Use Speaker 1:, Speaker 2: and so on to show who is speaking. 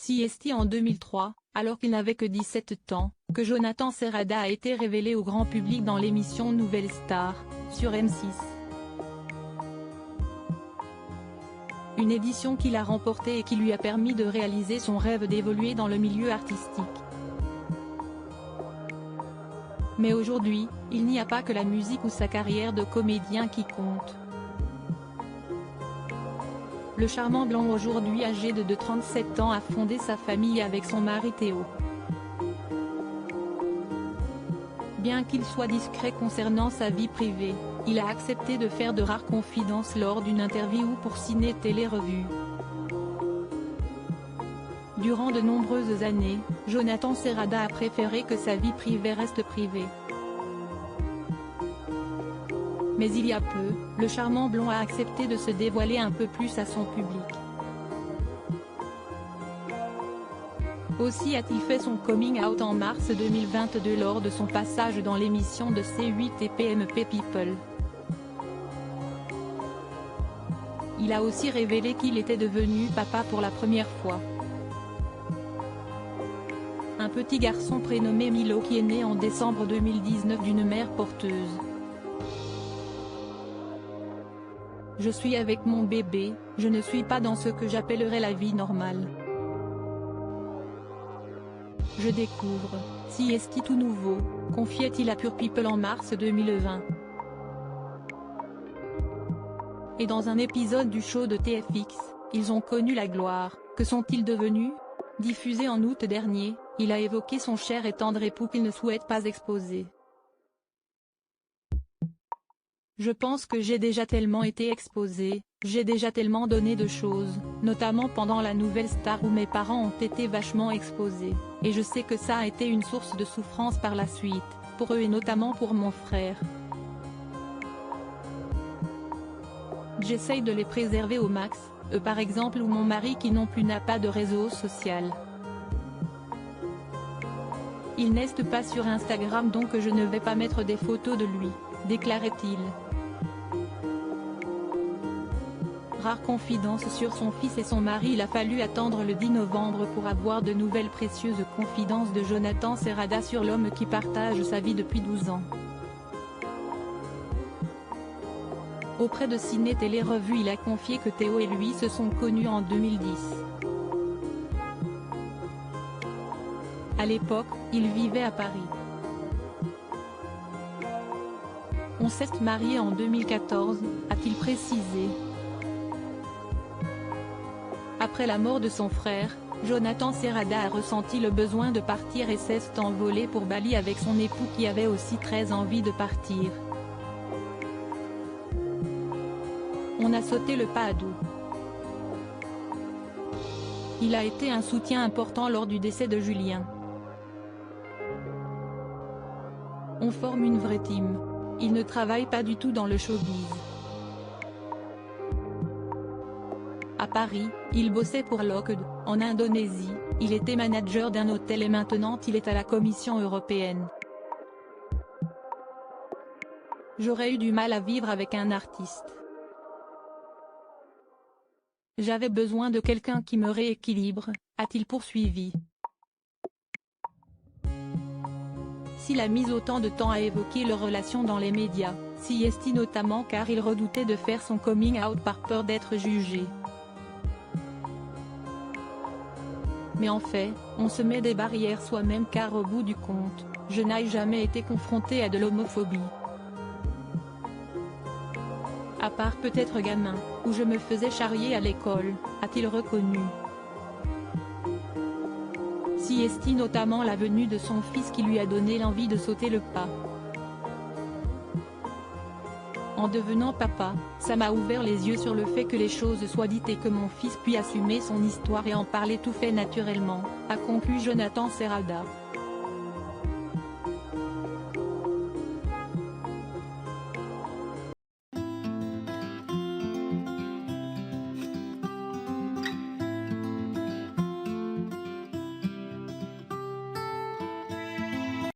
Speaker 1: CST en 2003, alors qu'il n'avait que 17 ans, que Jonathan Serrada a été révélé au grand public dans l'émission Nouvelle Star, sur M6. Une édition qu'il a remportée et qui lui a permis de réaliser son rêve d'évoluer dans le milieu artistique. Mais aujourd'hui, il n'y a pas que la musique ou sa carrière de comédien qui compte. Le charmant blond aujourd'hui âgé de 37 ans a fondé sa famille avec son mari Théo. Bien qu'il soit discret concernant sa vie privée, il a accepté de faire de rares confidences lors d'une interview pour Ciné Télé Revue. Durant de nombreuses années, Jonathan Serrada a préféré que sa vie privée reste privée. Mais il y a peu, le charmant blond a accepté de se dévoiler un peu plus à son public. Aussi a-t-il fait son coming out en mars 2022 lors de son passage dans l'émission de C8 et PMP People. Il a aussi révélé qu'il était devenu papa pour la première fois. Un petit garçon prénommé Milo qui est né en décembre 2019 d'une mère porteuse. Je suis avec mon bébé, je ne suis pas dans ce que j'appellerais la vie normale. Je découvre, CST tout nouveau, confiait-il à Pure People en mars 2020. Et dans un épisode du show de TFX, ils ont connu la gloire, que sont-ils devenus? Diffusé en août dernier, il a évoqué son cher et tendre époux qu'il ne souhaite pas exposer. Je pense que j'ai déjà tellement été exposé, j'ai déjà tellement donné de choses, notamment pendant la Nouvelle Star où mes parents ont été vachement exposés, et je sais que ça a été une source de souffrance par la suite, pour eux et notamment pour mon frère. J'essaye de les préserver au max, eux par exemple ou mon mari qui non plus n'a pas de réseau social. Il n'est pas sur Instagram donc je ne vais pas mettre des photos de lui, déclarait-il. Rare confidence sur son fils et son mari. Il a fallu attendre le 10 novembre pour avoir de nouvelles précieuses confidences de Jonathan Serrada sur l'homme qui partage sa vie depuis 12 ans. Auprès de Ciné Télé Revue il a confié que Théo et lui se sont connus en 2010. À l'époque, il vivait à Paris. On s'est marié en 2014, a-t-il précisé. Après la mort de son frère, Jonathan Serrada a ressenti le besoin de partir et s'est envolé pour Bali avec son époux qui avait aussi très envie de partir. On a sauté le pas à deux. Il a été un soutien important lors du décès de Julien. On forme une vraie team. Il ne travaille pas du tout dans le showbiz. À Paris, il bossait pour Lockheed, en Indonésie, il était manager d'un hôtel et maintenant il est à la Commission européenne. J'aurais eu du mal à vivre avec un artiste. J'avais besoin de quelqu'un qui me rééquilibre, a-t-il poursuivi. S'il a mis autant de temps à évoquer leur relation dans les médias, CST notamment car il redoutait de faire son coming out par peur d'être jugé. Mais en fait, on se met des barrières soi-même car au bout du compte, je n'ai jamais été confronté à de l'homophobie. À part peut-être gamin, où je me faisais charrier à l'école, a-t-il reconnu. CST notamment la venue de son fils qui lui a donné l'envie de sauter le pas. En devenant papa, ça m'a ouvert les yeux sur le fait que les choses soient dites et que mon fils puisse assumer son histoire et en parler tout fait naturellement, a conclu Jonathan Serrada.